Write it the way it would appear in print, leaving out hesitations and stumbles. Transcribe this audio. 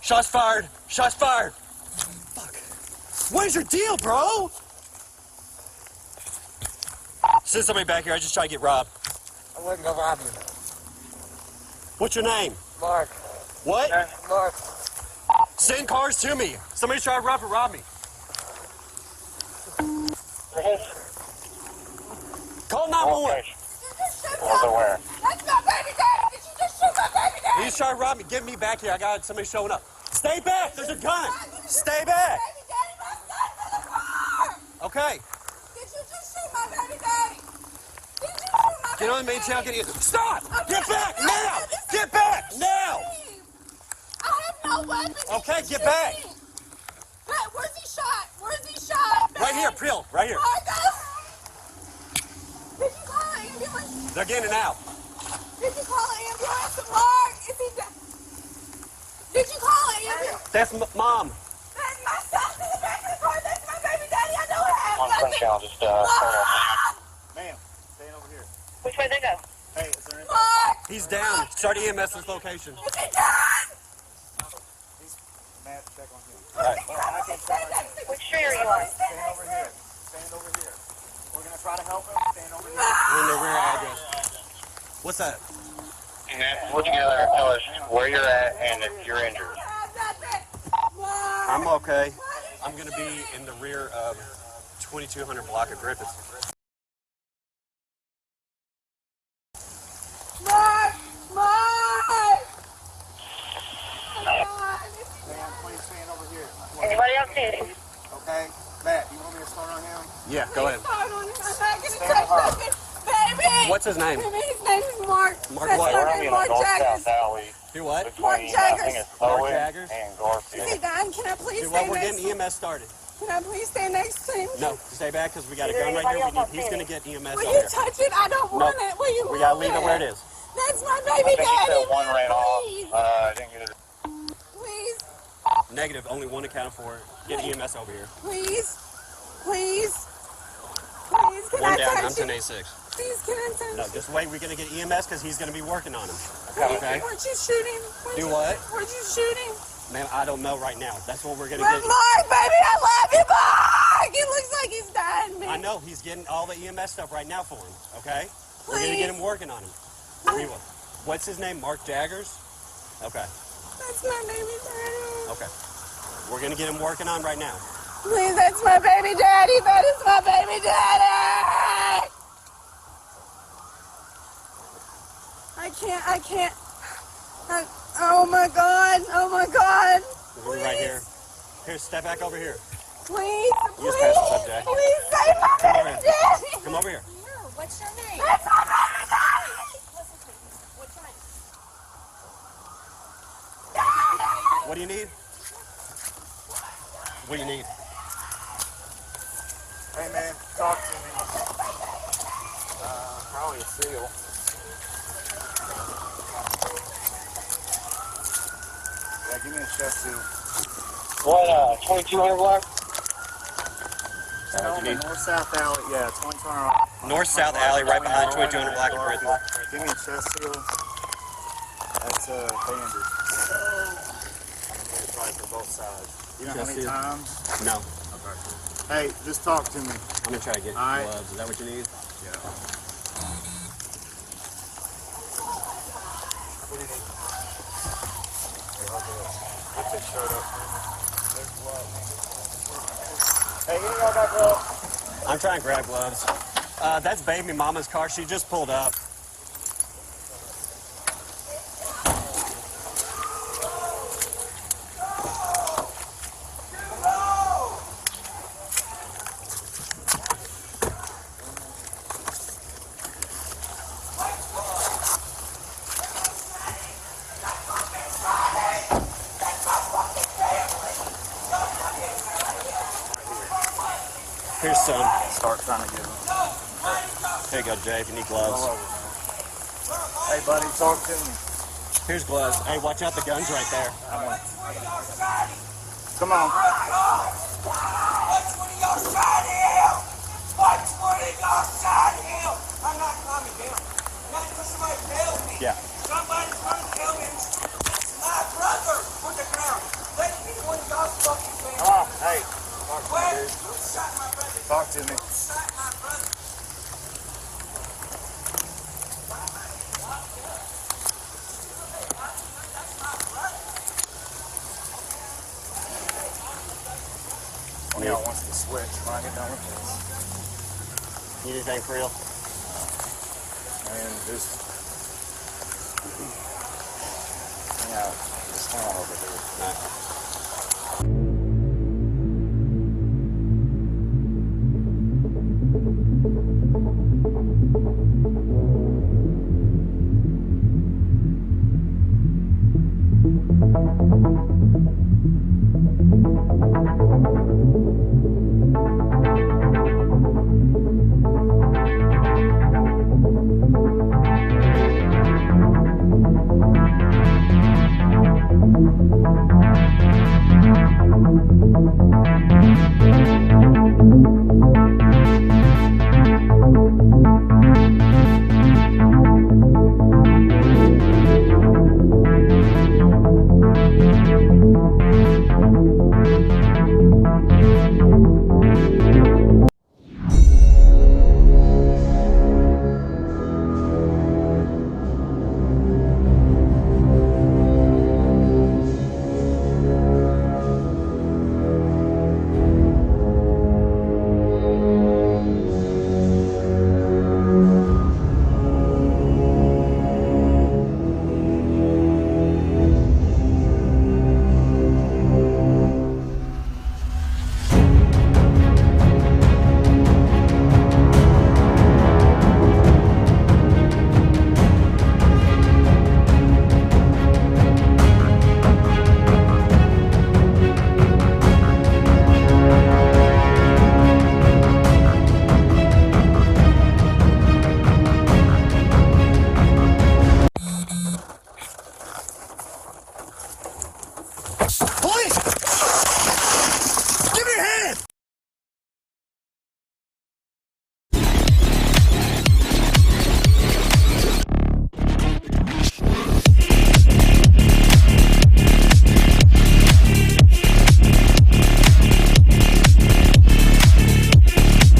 Shots fired. Shots fired. Fuck. What is your deal, bro? Send somebody back here. I just tried to get robbed. I wouldn't go rob you. What's your name? Mark. What? Mark. Send cars to me. Somebody's trying to rob me. Call 911. Where? That's my baby daddy! Did you just shoot my baby daddy? He's trying to rob me. Get me back here. I got somebody showing up. Stay back. There's a gun. Stay back. Baby daddy, my son's in the car! Okay. Did you just shoot my baby daddy? Did you shoot my Get on the main channel. Stop. Get back now. Get back now. I have no weapon. Okay, get back. Where's he shot? Where's he shot? Right here, Prill. Right here. Marcus! Did you call an ambulance? They're getting out. Did you call an ambulance? Mark, is he dead? Did you call an ambulance? That's Mom. That's my son's in the back of the car. That's my baby daddy. I know what On happened. Crenshaw, just, Ma'am, stand over here. Which way they go? Hey, is there anything? Mark! He's down. Start EMS this location. Is he done? Matt, check on him. Right. I can stand Which street are you on? over here. Stand over here. We're going to try to help him. Stand over here. We're in the rear address. What's that? And then put together and tell us where you're at and if you're injured. I'm okay. I'm going to be in the rear of 2200 block of Griffith. Mark! Mark! Ma'am, please stand over here. Anybody else see it? Okay. Matt, you want me to start on him? Yeah, go ahead. I'm not gonna touch nothing. Baby! What's his name? Baby, his name is Mark. Mark That's what? my We're name, in a Mark north-south Jaggers. alley Do what? Mark between, I think Jaggers. it's Bowen Jaggers? and Is Garfield. he done? Can I please Do stay what? We're next getting to him? EMS started. Can I please stay next to him? No, stay back because we got a gun right here. He's going to get EMS Will over you here. touch it? I don't want it. Will you We got to move leave it where it is. That's my I baby think you daddy. said one ran Please. off. I didn't get it. Please. Negative, only one accounted for. Get EMS over here. Please. Please. Please. Can One I down, I'm touch him? 1086. Please, can I touch No, him? just wait. We're going to get EMS because he's going to be working on him. Okay? Where'd you shoot him? Do what? Where'd you shoot him? Man, I don't know right now. That's what we're going to Mark, get. baby, I love you, Mark! It looks like he's dying, man. I know. He's getting all the EMS stuff right now for him. Okay? We're going to get him working on him. We will. What's his name? Mark Jaggers? Okay. That's my baby daddy. Okay. We're going to get him working on right now. Please, that's my baby daddy. That is my baby daddy. I can't. Oh my God. Oh my God. We're right here. Here, step back over here. Please, You just passed please, us up, Jay. please save my Come over baby here. daddy. Come over here. What's your name? That's my baby daddy. What's your name? What do you need? What do you need? Hey, man, talk to me. Probably a seal. Yeah, give me a chest seal. What, 2200 block? No, the north-south alley. Yeah, 2200. North-south alley right behind 2200 block of Griffith. Give me a chest seal. That's a bandage. I'm going to try for both sides. You know how Chest many seal? times? No. Hey, just talk to me. I'm going to try to get All right. gloves. Is that what you need? Yeah. What do you need? Get this shirt up. Hey, any of y'all got gloves? I'm trying to grab gloves. That's baby mama's car. She just pulled up. Here's some. Start trying to get them. Here you go, Jay, if you need All gloves. over, man. Hey, buddy, talk to me. Here's gloves. Hey, watch out, the gun's right there. Come on. Which one of y'all shot him? Which one of y'all shot him? I'm not coming down. Not because somebody killed me. Yeah. Somebody's going to kill me. That's my brother. Put the ground. Talk to me. One of y'all wants to switch when I get done with this. Need anything for real? And just hang out over here. All right.